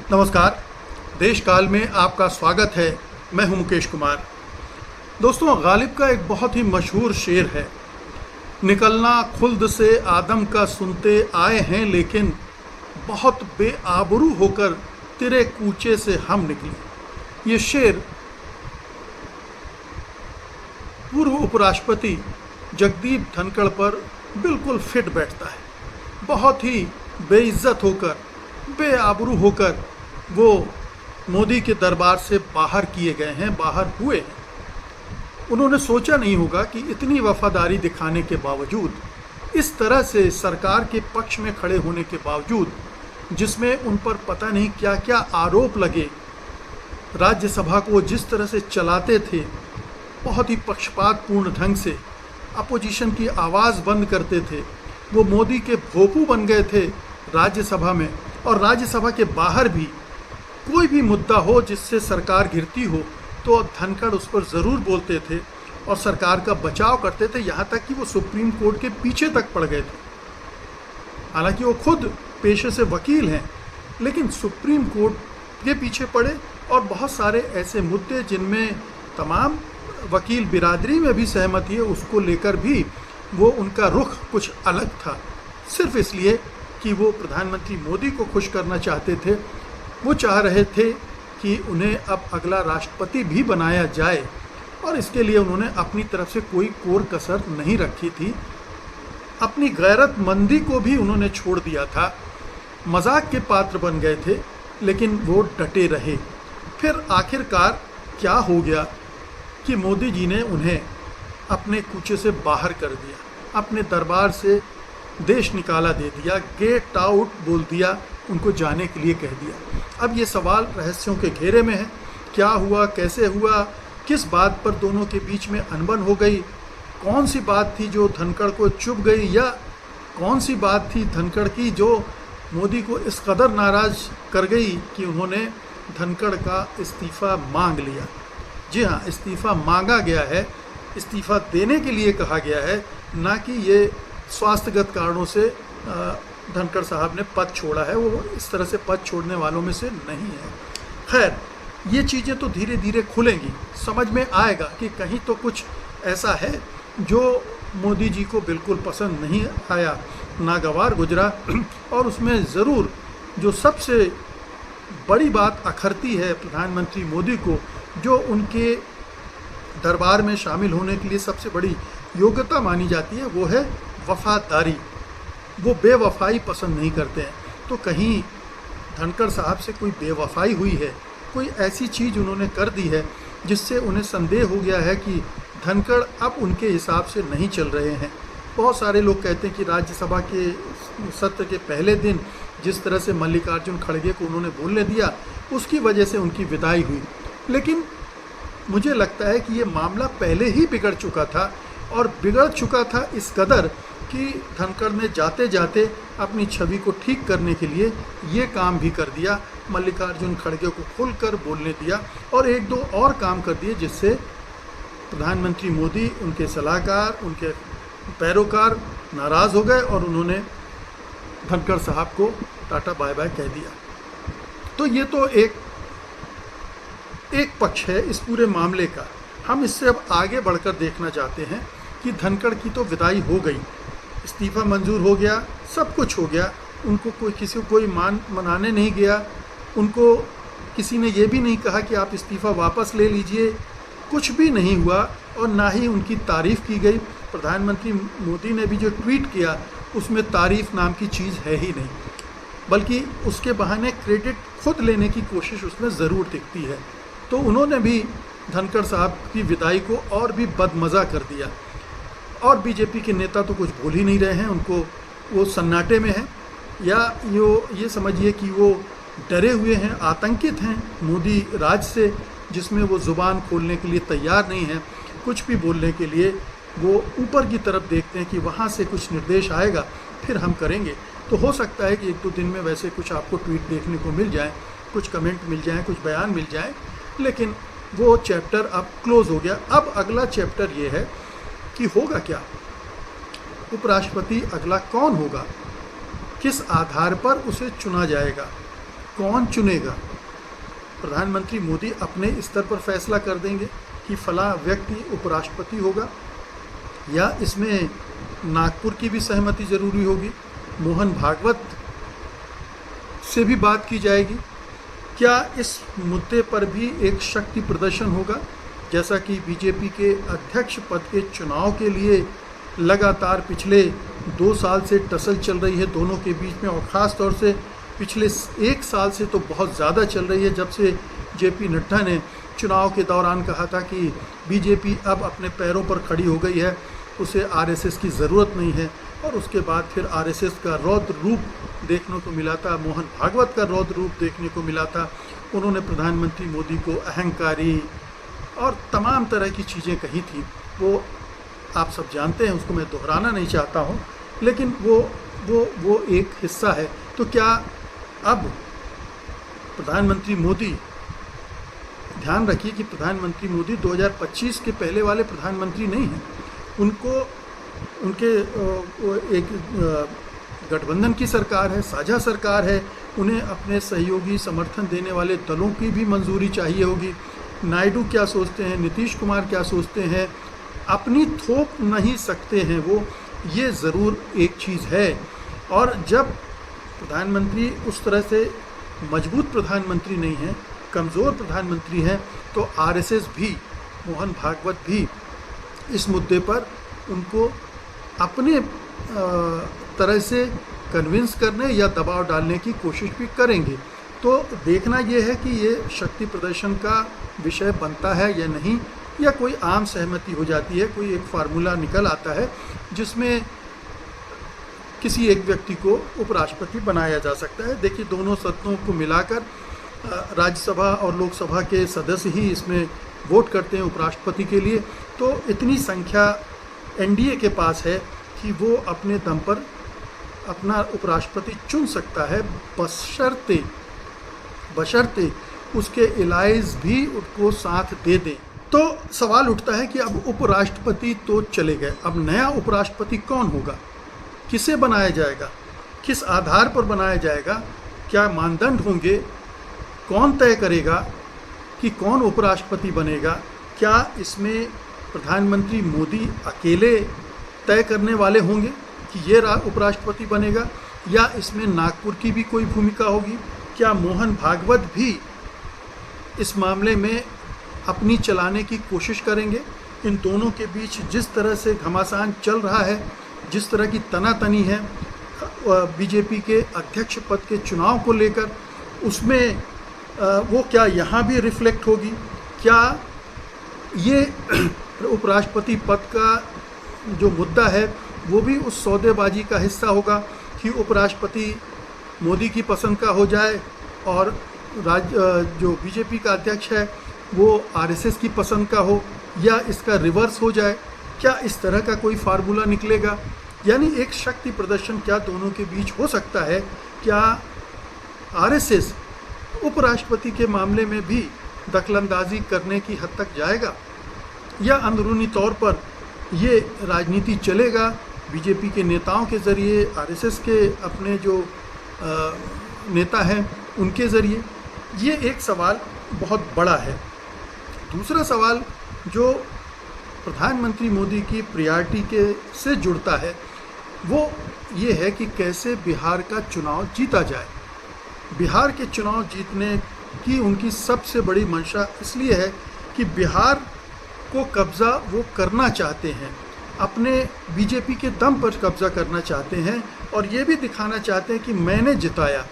नमस्कार। देश काल में आपका स्वागत है। मैं हूं मुकेश कुमार। दोस्तों, गालिब का एक बहुत ही मशहूर शेर है, निकलना खुल्द से आदम का सुनते आए हैं, लेकिन बहुत बेआबरू होकर तेरे कूचे से हम निकले। ये शेर पूर्व उपराष्ट्रपति जगदीप धनखड़ पर बिल्कुल फिट बैठता है। बहुत ही बेइज्जत होकर, बेआबरू होकर वो मोदी के दरबार से बाहर किए गए हैं, बाहर हुए हैं। उन्होंने सोचा नहीं होगा कि इतनी वफादारी दिखाने के बावजूद, इस तरह से सरकार के पक्ष में खड़े होने के बावजूद, जिसमें उन पर पता नहीं क्या क्या आरोप लगे, राज्यसभा को जिस तरह से चलाते थे, बहुत ही पक्षपातपूर्ण ढंग से अपोजिशन की आवाज़ बंद करते थे। वो मोदी के भोपू बन गए थे राज्यसभा में, और राज्यसभा के बाहर भी कोई भी मुद्दा हो जिससे सरकार गिरती हो तो धनखड़ उस पर ज़रूर बोलते थे और सरकार का बचाव करते थे। यहाँ तक कि वो सुप्रीम कोर्ट के पीछे तक पड़ गए थे। हालांकि वो खुद पेशे से वकील हैं, लेकिन सुप्रीम कोर्ट के पीछे पड़े, और बहुत सारे ऐसे मुद्दे जिनमें तमाम वकील बिरादरी में भी सहमति है, उसको लेकर भी वो उनका रुख कुछ अलग था, सिर्फ इसलिए कि वो प्रधानमंत्री मोदी को खुश करना चाहते थे। वो चाह रहे थे कि उन्हें अब अगला राष्ट्रपति भी बनाया जाए, और इसके लिए उन्होंने अपनी तरफ से कोई कोर कसर नहीं रखी थी। अपनी गैरतमंदी को भी उन्होंने छोड़ दिया था। मजाक के पात्र बन गए थे, लेकिन वो डटे रहे। फिर आखिरकार क्या हो गया कि मोदी जी ने उन्हें अपने कूचे से बाहर कर दिया, अपने दरबार से देश निकाला दे दिया, गेट आउट बोल दिया, उनको जाने के लिए कह दिया। अब ये सवाल रहस्यों के घेरे में है। क्या हुआ, कैसे हुआ, किस बात पर दोनों के बीच में अनबन हो गई, कौन सी बात थी जो धनखड़ को चुभ गई, या कौन सी बात थी धनखड़ की जो मोदी को इस कदर नाराज़ कर गई कि उन्होंने धनखड़ का इस्तीफ़ा मांग लिया। जी हाँ, इस्तीफ़ा मांगा गया है, इस्तीफ़ा देने के लिए कहा गया है, ना कि ये स्वास्थ्यगत कारणों से धनखड़ साहब ने पद छोड़ा है। वो इस तरह से पद छोड़ने वालों में से नहीं है। खैर, ये चीज़ें तो धीरे धीरे खुलेंगी, समझ में आएगा कि कहीं तो कुछ ऐसा है जो मोदी जी को बिल्कुल पसंद नहीं आया, नागवार गुजरा, और उसमें ज़रूर जो सबसे बड़ी बात अखरती है प्रधानमंत्री मोदी को, जो उनके दरबार में शामिल होने के लिए सबसे बड़ी योग्यता मानी जाती है, वो है वफादारी। वो बेवफाई पसंद नहीं करते हैं। तो कहीं धनखड़ साहब से कोई बेवफाई हुई है, कोई ऐसी चीज़ उन्होंने कर दी है जिससे उन्हें संदेह हो गया है कि धनखड़ अब उनके हिसाब से नहीं चल रहे हैं। बहुत सारे लोग कहते हैं कि राज्यसभा के सत्र के पहले दिन जिस तरह से मल्लिकार्जुन खड़गे को उन्होंने बोलने दिया, उसकी वजह से उनकी विदाई हुई। लेकिन मुझे लगता है कि ये मामला पहले ही बिगड़ चुका था, और बिगड़ चुका था इस कदर कि धनखड़ ने जाते जाते अपनी छवि को ठीक करने के लिए ये काम भी कर दिया, मल्लिकार्जुन खड़गे को खुलकर बोलने दिया, और एक दो और काम कर दिए जिससे प्रधानमंत्री मोदी, उनके सलाहकार, उनके पैरोकार नाराज़ हो गए, और उन्होंने धनखड़ साहब को टाटा बाय बाय कह दिया। तो ये तो एक पक्ष है इस पूरे मामले का। हम इससे अब आगे बढ़कर देखना चाहते हैं कि धनखड़ की तो विदाई हो गई, इस्तीफ़ा मंजूर हो गया, सब कुछ हो गया, उनको किसी को कोई मनाने नहीं गया, उनको किसी ने ये भी नहीं कहा कि आप इस्तीफ़ा वापस ले लीजिए, कुछ भी नहीं हुआ, और ना ही उनकी तारीफ़ की गई। प्रधानमंत्री मोदी ने भी जो ट्वीट किया उसमें तारीफ़ नाम की चीज़ है ही नहीं, बल्कि उसके बहाने क्रेडिट खुद लेने की कोशिश उसमें ज़रूर दिखती है। तो उन्होंने भी धनखड़ साहब की विदाई को और भी बदमज़ा कर दिया, और बीजेपी के नेता तो कुछ बोल ही नहीं रहे हैं। उनको वो सन्नाटे में हैं, या ये समझिए कि वो डरे हुए हैं, आतंकित हैं मोदी राज से, जिसमें वो ज़ुबान खोलने के लिए तैयार नहीं हैं। कुछ भी बोलने के लिए वो ऊपर की तरफ देखते हैं कि वहाँ से कुछ निर्देश आएगा, फिर हम करेंगे। तो हो सकता है कि एक दो दिन में वैसे कुछ आपको ट्वीट देखने को मिल जाए, कुछ कमेंट मिल जाए, कुछ बयान मिल जाए, लेकिन वो चैप्टर अब क्लोज़ हो गया। अब अगला चैप्टर ये है कि होगा क्या, उपराष्ट्रपति अगला कौन होगा, किस आधार पर उसे चुना जाएगा, कौन चुनेगा? प्रधानमंत्री मोदी अपने स्तर पर फैसला कर देंगे कि फला व्यक्ति उपराष्ट्रपति होगा, या इसमें नागपुर की भी सहमति ज़रूरी होगी, मोहन भागवत से भी बात की जाएगी? क्या इस मुद्दे पर भी एक शक्ति प्रदर्शन होगा, जैसा कि बीजेपी के अध्यक्ष पद के चुनाव के लिए लगातार पिछले 2 साल से टसल चल रही है दोनों के बीच में, और ख़ास तौर से पिछले 1 साल से तो बहुत ज़्यादा चल रही है, जब से जेपी नड्डा ने चुनाव के दौरान कहा था कि बीजेपी अब अपने पैरों पर खड़ी हो गई है, उसे आरएसएस की ज़रूरत नहीं है। और उसके बाद फिर आरएसएस का रौद्र रूप देखने को मिला था, मोहन भागवत का रौद्र रूप देखने को मिला था। उन्होंने प्रधानमंत्री मोदी को अहंकारी और तमाम तरह की चीज़ें कही थी, वो आप सब जानते हैं, उसको मैं दोहराना नहीं चाहता हूँ, लेकिन वो एक हिस्सा है। तो क्या अब प्रधानमंत्री मोदी, ध्यान रखिए कि प्रधानमंत्री मोदी 2025 के पहले वाले प्रधानमंत्री नहीं हैं, उनके एक गठबंधन की सरकार है, साझा सरकार है, उन्हें अपने सहयोगी समर्थन देने वाले दलों की भी मंजूरी चाहिए होगी। नायडू क्या सोचते हैं, नीतीश कुमार क्या सोचते हैं, अपनी थोप नहीं सकते हैं वो, ये ज़रूर एक चीज़ है। और जब प्रधानमंत्री उस तरह से मजबूत प्रधानमंत्री नहीं है, कमज़ोर प्रधानमंत्री हैं, तो आरएसएस भी, मोहन भागवत भी इस मुद्दे पर उनको अपने तरह से कन्विंस करने या दबाव डालने की कोशिश भी करेंगे। तो देखना ये है कि ये शक्ति प्रदर्शन का विषय बनता है या नहीं, या कोई आम सहमति हो जाती है, कोई एक फार्मूला निकल आता है जिसमें किसी एक व्यक्ति को उपराष्ट्रपति बनाया जा सकता है। देखिए, दोनों सदनों को मिलाकर राज्यसभा और लोकसभा के सदस्य ही इसमें वोट करते हैं उपराष्ट्रपति के लिए, तो इतनी संख्या एनडीए के पास है कि वो अपने दम पर अपना उपराष्ट्रपति चुन सकता है, बशर्ते उसके एलाइज भी उसको साथ दे दें। तो सवाल उठता है कि अब उपराष्ट्रपति तो चले गए, अब नया उपराष्ट्रपति कौन होगा, किसे बनाया जाएगा, किस आधार पर बनाया जाएगा, क्या मानदंड होंगे, कौन तय करेगा कि कौन उपराष्ट्रपति बनेगा? क्या इसमें प्रधानमंत्री मोदी अकेले तय करने वाले होंगे कि ये उपराष्ट्रपति बनेगा, या इसमें नागपुर की भी कोई भूमिका होगी? क्या मोहन भागवत भी इस मामले में अपनी चलाने की कोशिश करेंगे? इन दोनों के बीच जिस तरह से घमासान चल रहा है, जिस तरह की तनातनी है बीजेपी के अध्यक्ष पद के चुनाव को लेकर, उसमें वो क्या यहाँ भी रिफ्लेक्ट होगी? क्या ये उपराष्ट्रपति पद का जो मुद्दा है वो भी उस सौदेबाजी का हिस्सा होगा कि उपराष्ट्रपति मोदी की पसंद का हो जाए और जो बीजेपी का अध्यक्ष है वो आरएसएस की पसंद का हो, या इसका रिवर्स हो जाए? क्या इस तरह का कोई फार्मूला निकलेगा? यानी एक शक्ति प्रदर्शन क्या दोनों के बीच हो सकता है? क्या आरएसएस उपराष्ट्रपति के मामले में भी दखलंदाजी करने की हद तक जाएगा, या अंदरूनी तौर पर ये राजनीति चलेगा बीजेपी के नेताओं के ज़रिए, आरएसएस के अपने जो नेता हैं उनके ज़रिए? ये एक सवाल बहुत बड़ा है। दूसरा सवाल जो प्रधानमंत्री मोदी की प्रायोरिटी के से जुड़ता है वो ये है कि कैसे बिहार का चुनाव जीता जाए। बिहार के चुनाव जीतने की उनकी सबसे बड़ी मंशा इसलिए है कि बिहार को कब्ज़ा वो करना चाहते हैं, अपने बीजेपी के दम पर कब्ज़ा करना चाहते हैं, और ये भी दिखाना चाहते हैं कि मैंने जिताया,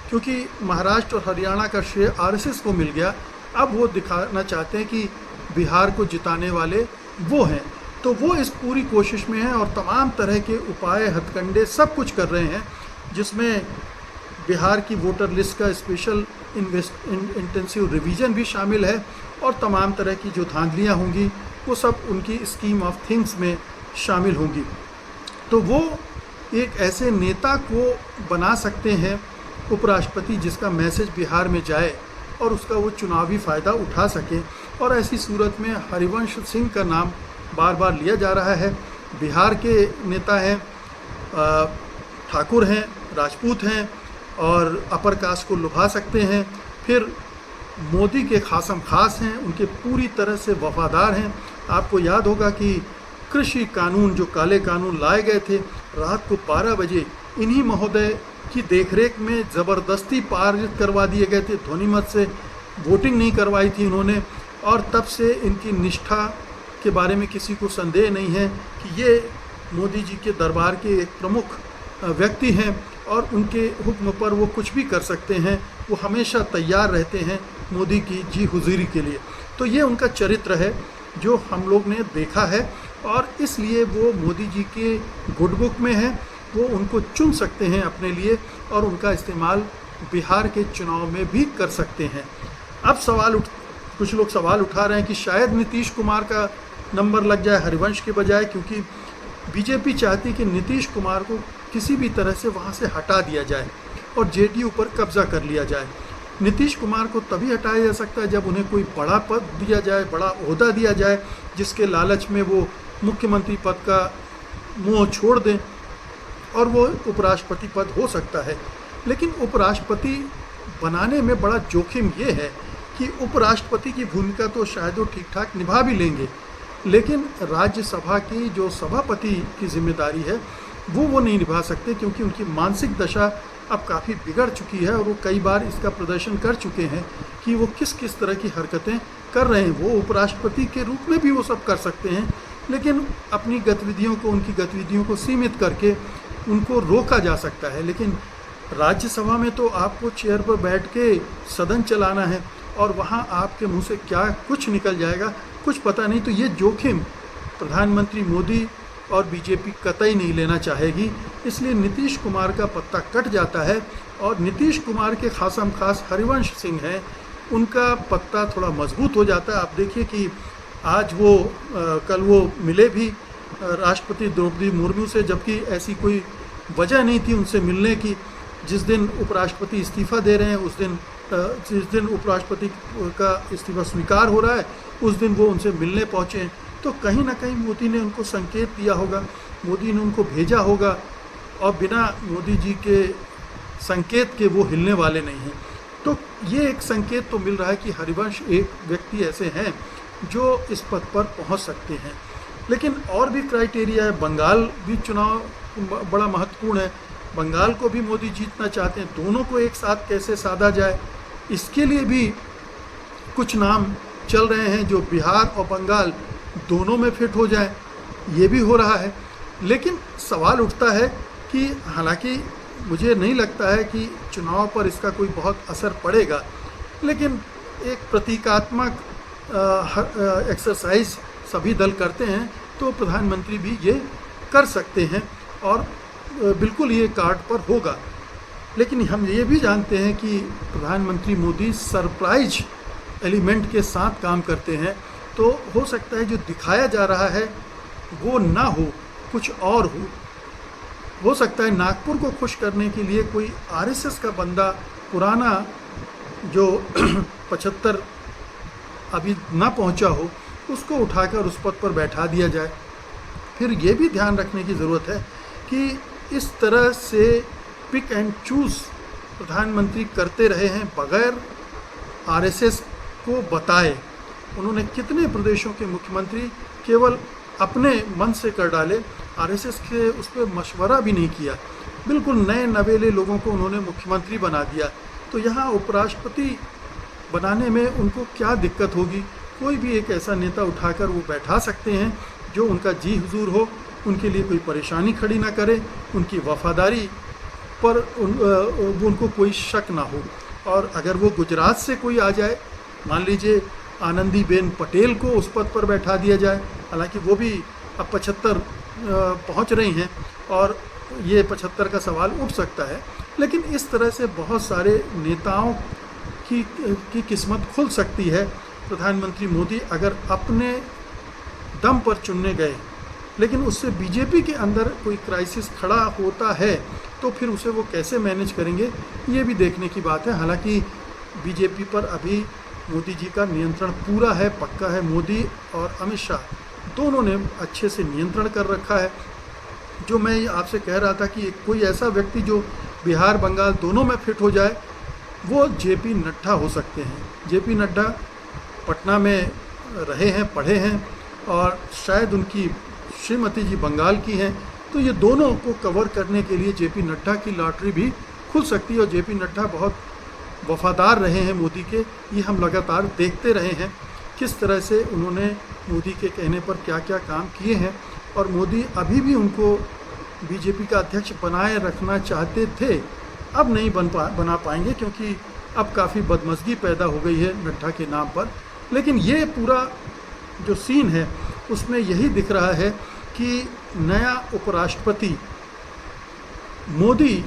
क्योंकि महाराष्ट्र और हरियाणा का श्रेय आरएसएस को मिल गया। अब वो दिखाना चाहते हैं कि बिहार को जिताने वाले वो हैं। तो वो इस पूरी कोशिश में हैं और तमाम तरह के उपाय, हथकंडे सब कुछ कर रहे हैं, जिसमें बिहार की वोटर लिस्ट का स्पेशल इंटेंसिव रिवीजन भी शामिल है, और तमाम तरह की जो धांधलियाँ होंगी वो सब उनकी स्कीम ऑफ थिंग्स में शामिल होंगी। तो वो एक ऐसे नेता को बना सकते हैं उपराष्ट्रपति जिसका मैसेज बिहार में जाए और उसका वो चुनावी फ़ायदा उठा सके। और ऐसी सूरत में हरिवंश सिंह का नाम बार बार लिया जा रहा है। बिहार के नेता हैं, ठाकुर हैं, राजपूत हैं, और अपर कास्ट को लुभा सकते हैं। फिर मोदी के खासम खास हैं, उनके पूरी तरह से वफादार हैं। आपको याद होगा कि कृषि कानून, जो काले कानून लाए गए थे, रात को 12 बजे इन्हीं महोदय की देखरेख में ज़बरदस्ती पारित करवा दिए गए थे। ध्वनिमत से वोटिंग नहीं करवाई थी उन्होंने, और तब से इनकी निष्ठा के बारे में किसी को संदेह नहीं है कि ये मोदी जी के दरबार के एक प्रमुख व्यक्ति हैं और उनके हुक्म पर वो कुछ भी कर सकते हैं। वो हमेशा तैयार रहते हैं मोदी की जी हुजूरी के लिए। तो ये उनका चरित्र है जो हम लोग ने देखा है, और इसलिए वो मोदी जी के गुड बुक में है। वो उनको चुन सकते हैं अपने लिए, और उनका इस्तेमाल बिहार के चुनाव में भी कर सकते हैं। अब कुछ लोग सवाल उठा रहे हैं कि शायद नीतीश कुमार का नंबर लग जाए हरिवंश के बजाय, क्योंकि बीजेपी चाहती कि नीतीश कुमार को किसी भी तरह से वहाँ से हटा दिया जाए और जेडीयू पर कब्जा कर लिया जाए। नीतीश कुमार को तभी हटाया जा सकता है जब उन्हें कोई बड़ा पद दिया जाए, बड़ा ओहदा दिया जाए, जिसके लालच में वो मुख्यमंत्री पद का मुंह छोड़ दें, और वो उपराष्ट्रपति पद हो सकता है। लेकिन उपराष्ट्रपति बनाने में बड़ा जोखिम ये है कि उपराष्ट्रपति की भूमिका तो शायद वो ठीक ठाक निभा भी लेंगे, लेकिन राज्यसभा की जो सभापति की जिम्मेदारी है वो नहीं निभा सकते, क्योंकि उनकी मानसिक दशा अब काफ़ी बिगड़ चुकी है, और वो कई बार इसका प्रदर्शन कर चुके हैं कि वो किस किस तरह की हरकतें कर रहे हैं। वो उपराष्ट्रपति के रूप में भी वो सब कर सकते हैं, लेकिन अपनी गतिविधियों को, उनकी गतिविधियों को सीमित करके उनको रोका जा सकता है। लेकिन राज्यसभा में तो आपको चेयर पर बैठ के सदन चलाना है, और वहाँ आपके मुंह से क्या कुछ निकल जाएगा कुछ पता नहीं। तो ये जोखिम प्रधानमंत्री मोदी और बीजेपी कतई नहीं लेना चाहेगी, इसलिए नीतीश कुमार का पत्ता कट जाता है, और नीतीश कुमार के खासम खास हरिवंश सिंह हैं, उनका पत्ता थोड़ा मजबूत हो जाता है। आप देखिए कि आज वो कल वो मिले भी राष्ट्रपति द्रौपदी मुर्मू से, जबकि ऐसी कोई वजह नहीं थी उनसे मिलने की। जिस दिन उपराष्ट्रपति इस्तीफ़ा दे रहे हैं जिस दिन उपराष्ट्रपति का इस्तीफ़ा स्वीकार हो रहा है, उस दिन वो उनसे मिलने पहुँचे हैं। तो कहीं ना कहीं मोदी ने उनको संकेत दिया होगा, मोदी ने उनको भेजा होगा, और बिना मोदी जी के संकेत के वो हिलने वाले नहीं हैं। तो ये एक संकेत तो मिल रहा है कि हरिवंश एक व्यक्ति ऐसे हैं जो इस पद पर पहुंच सकते हैं। लेकिन और भी क्राइटेरिया है। बंगाल भी चुनाव बड़ा महत्वपूर्ण है, बंगाल को भी मोदी जीतना चाहते हैं। दोनों को एक साथ कैसे साधा जाए, इसके लिए भी कुछ नाम चल रहे हैं जो बिहार और बंगाल दोनों में फिट हो जाए, ये भी हो रहा है। लेकिन सवाल उठता है कि हालांकि मुझे नहीं लगता है कि चुनाव पर इसका कोई बहुत असर पड़ेगा, लेकिन एक प्रतीकात्मक एक्सरसाइज सभी दल करते हैं, तो प्रधानमंत्री भी ये कर सकते हैं, और बिल्कुल ये कार्ड पर होगा। लेकिन हम ये भी जानते हैं कि प्रधानमंत्री मोदी सरप्राइज एलिमेंट के साथ काम करते हैं, तो हो सकता है जो दिखाया जा रहा है वो ना हो, कुछ और हो सकता है नागपुर को खुश करने के लिए कोई आरएसएस का बंदा पुराना जो 75 अभी ना पहुंचा हो, उसको उठाकर उस पद पर बैठा दिया जाए। फिर ये भी ध्यान रखने की ज़रूरत है कि इस तरह से पिक एंड चूज़ प्रधानमंत्री करते रहे हैं बगैर आरएसएस को बताए। उन्होंने कितने प्रदेशों के मुख्यमंत्री केवल अपने मन से कर डाले, आरएसएस के उस पर मशवरा भी नहीं किया, बिल्कुल नए नवेले लोगों को उन्होंने मुख्यमंत्री बना दिया। तो यहाँ उपराष्ट्रपति बनाने में उनको क्या दिक्कत होगी? कोई भी एक ऐसा नेता उठाकर वो बैठा सकते हैं जो उनका जी हुजूर हो, उनके लिए कोई परेशानी खड़ी ना करे, उनकी वफादारी पर उनको कोई शक ना हो। और अगर वो गुजरात से कोई आ जाए, मान लीजिए आनंदीबेन पटेल को उस पद पर बैठा दिया जाए, हालांकि वो भी अब 75 पहुंच रही हैं और ये 75 का सवाल उठ सकता है। लेकिन इस तरह से बहुत सारे नेताओं की किस्मत खुल सकती है। प्रधानमंत्री मोदी अगर अपने दम पर चुनने गए, लेकिन उससे बीजेपी के अंदर कोई क्राइसिस खड़ा होता है तो फिर उसे वो कैसे मैनेज करेंगे, ये भी देखने की बात है। हालांकि बीजेपी पर अभी मोदी जी का नियंत्रण पूरा है, पक्का है। मोदी और अमित शाह दोनों ने अच्छे से नियंत्रण कर रखा है। जो मैं आपसे कह रहा था कि कोई ऐसा व्यक्ति जो बिहार बंगाल दोनों में फिट हो जाए, वो जेपी नड्डा हो सकते हैं। जेपी नड्डा पटना में रहे हैं, पढ़े हैं, और शायद उनकी श्रीमती जी बंगाल की हैं, तो ये दोनों को कवर करने के लिए जेपी नड्डा की लॉटरी भी खुल सकती है। और जेपी नड्डा बहुत वफादार रहे हैं मोदी के, ये हम लगातार देखते रहे हैं किस तरह से उन्होंने मोदी के कहने पर क्या क्या काम किए हैं। और मोदी अभी भी उनको बीजेपी का अध्यक्ष बनाए रखना चाहते थे, अब नहीं बना पाएंगे, क्योंकि अब काफ़ी बदमज़गी पैदा हो गई है नड्डा के नाम पर। लेकिन ये पूरा जो सीन है उसमें यही दिख रहा है कि नया उपराष्ट्रपति मोदी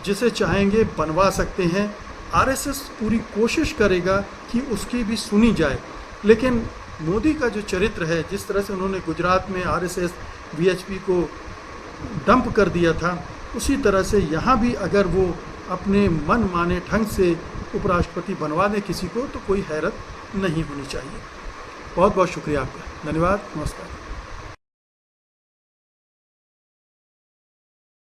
जिसे चाहेंगे बनवा सकते हैं। आरएसएस पूरी कोशिश करेगा कि उसकी भी सुनी जाए, लेकिन मोदी का जो चरित्र है, जिस तरह से उन्होंने गुजरात में आरएसएस वीएचपी को डंप कर दिया था, उसी तरह से यहाँ भी अगर वो अपने मन माने ढंग से उपराष्ट्रपति बनवा दें किसी को, तो कोई हैरत नहीं होनी चाहिए। बहुत बहुत शुक्रिया आपका, धन्यवाद, नमस्कार।